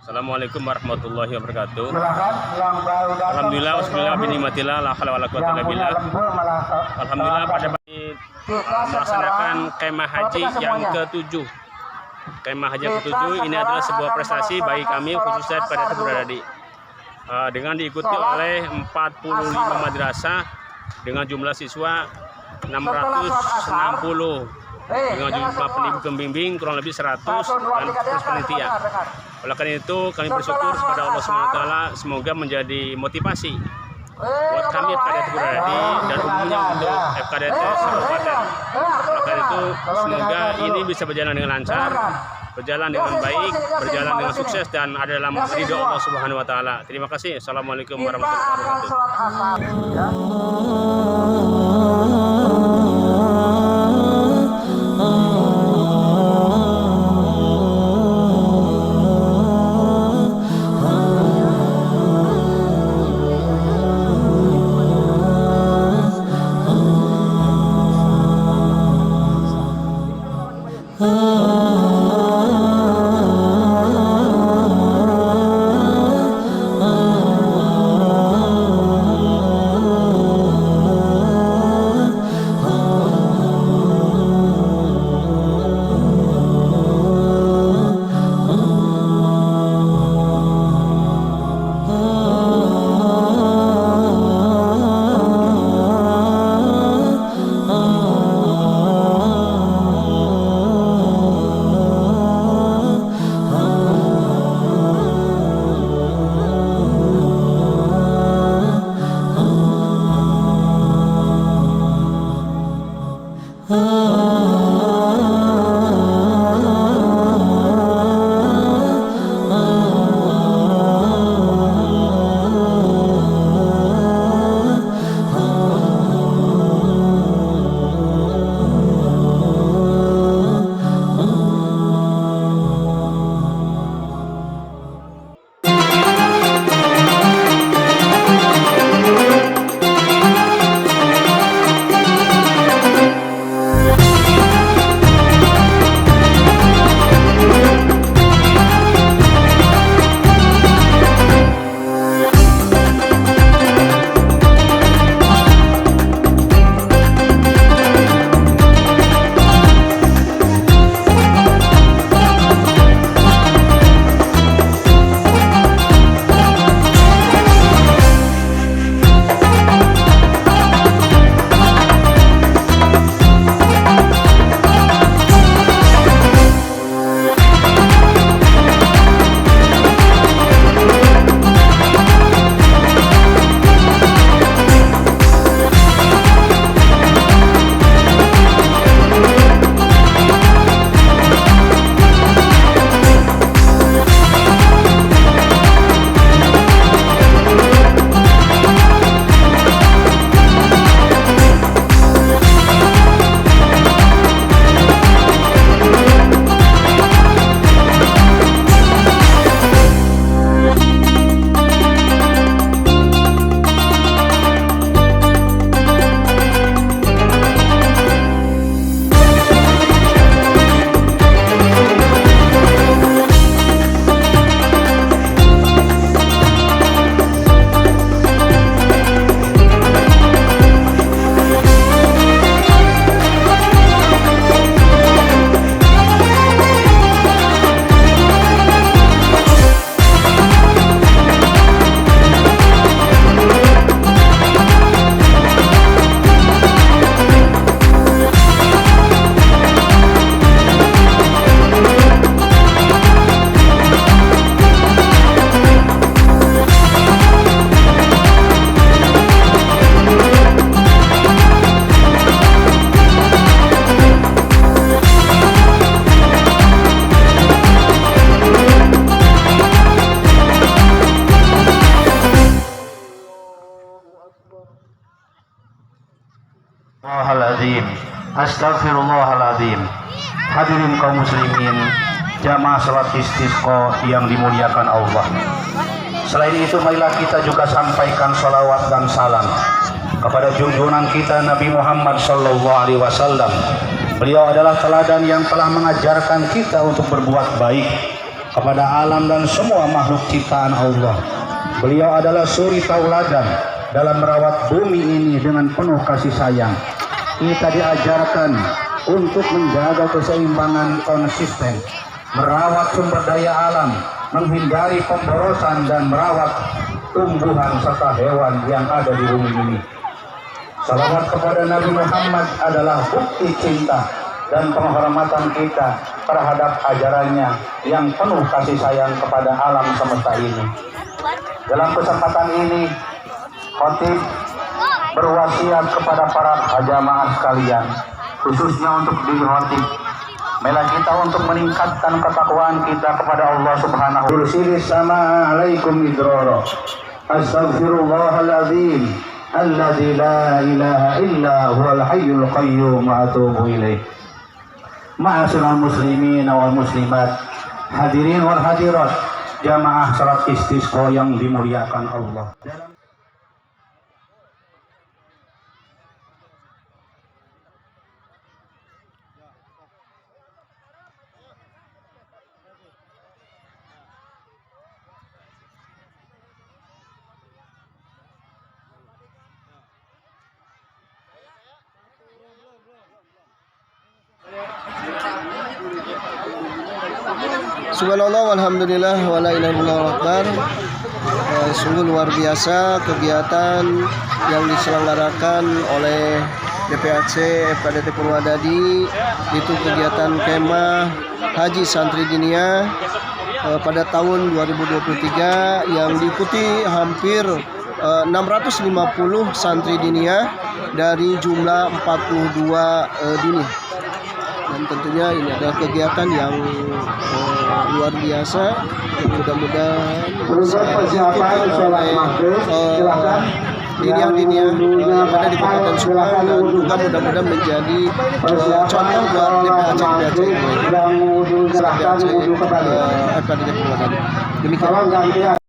Assalamualaikum warahmatullahi wabarakatuh. Silakan yang baru datang. Alhamdulillah wassalatu binimatillah la haula wala quwwata illa billah. Alhamdulillah pada pagi melaksanakan kemah haji yang ke-7. Kemah haji yang ke-7 ini adalah sebuah prestasi bagi kami khususnya pada berada di dengan diikuti oleh 45 madrasah dengan jumlah siswa 660 dengan jumlah pembimbing kurang lebih 100 dan terus panitia. Oleh karena itu kami bersyukur kepada Allah SWT semoga menjadi motivasi buat kami FKDT Purwodadi dan umumnya untuk FKDT Kabupaten. Oleh karena itu semoga ini bisa berjalan dengan lancar, berjalan dengan baik, berjalan dengan sukses dan ada dalam ridho Allah Subhanahu wa taala. Terima kasih. Assalamualaikum warahmatullahi wabarakatuh. Astagfirullahaladzim. Hadirin kaum muslimin, jamaah salat istisqa yang dimuliakan Allah. Selain itu marilah kita juga sampaikan salawat dan salam kepada junjungan kita Nabi Muhammad SAW. Beliau adalah teladan yang telah mengajarkan kita untuk berbuat baik kepada alam dan semua makhluk ciptaan Allah. Beliau adalah suri tauladan dalam merawat bumi ini dengan penuh kasih sayang. Kita diajarkan untuk menjaga keseimbangan konsisten, merawat sumber daya alam, menghindari pemborosan dan merawat tumbuhan serta hewan yang ada di bumi ini. Salawat kepada Nabi Muhammad adalah bukti cinta dan penghormatan kita terhadap ajarannya yang penuh kasih sayang kepada alam semesta ini. Dalam kesempatan ini, khotib berwasiat kepada para jamaah sekalian, khususnya untuk diri khotib, mela kita untuk meningkatkan ketakwaan kita kepada Allah Subhanahu wa ta'ala. Tursilis sama alaikum idroro. Astaghfirullahaladzim alladzi la ilaha illa huwal hayyul qayyum wa atubu ilaih. Ma'asyiral muslimin wal muslimat, hadirin wal hadirat, jamaah salat istisqa yang dimuliakan Allah. Subhanallah, walhamdulillah, wala ilaha illallah akbar. Sungguh luar biasa kegiatan yang diselenggarakan oleh DPAC FKDT Purwadadi. Itu kegiatan kemah Haji Santri Diniyah pada tahun 2023 yang diikuti hampir 650 santri diniyah dari jumlah 42 dini. Dan tentunya ini adalah kegiatan yang luar biasa. Mudah-mudahan diniyah yang ada di Kabupaten Subang dan juga mudah-mudahan menjadi contoh buat DPAC FKDT Purwadadi. Demikian.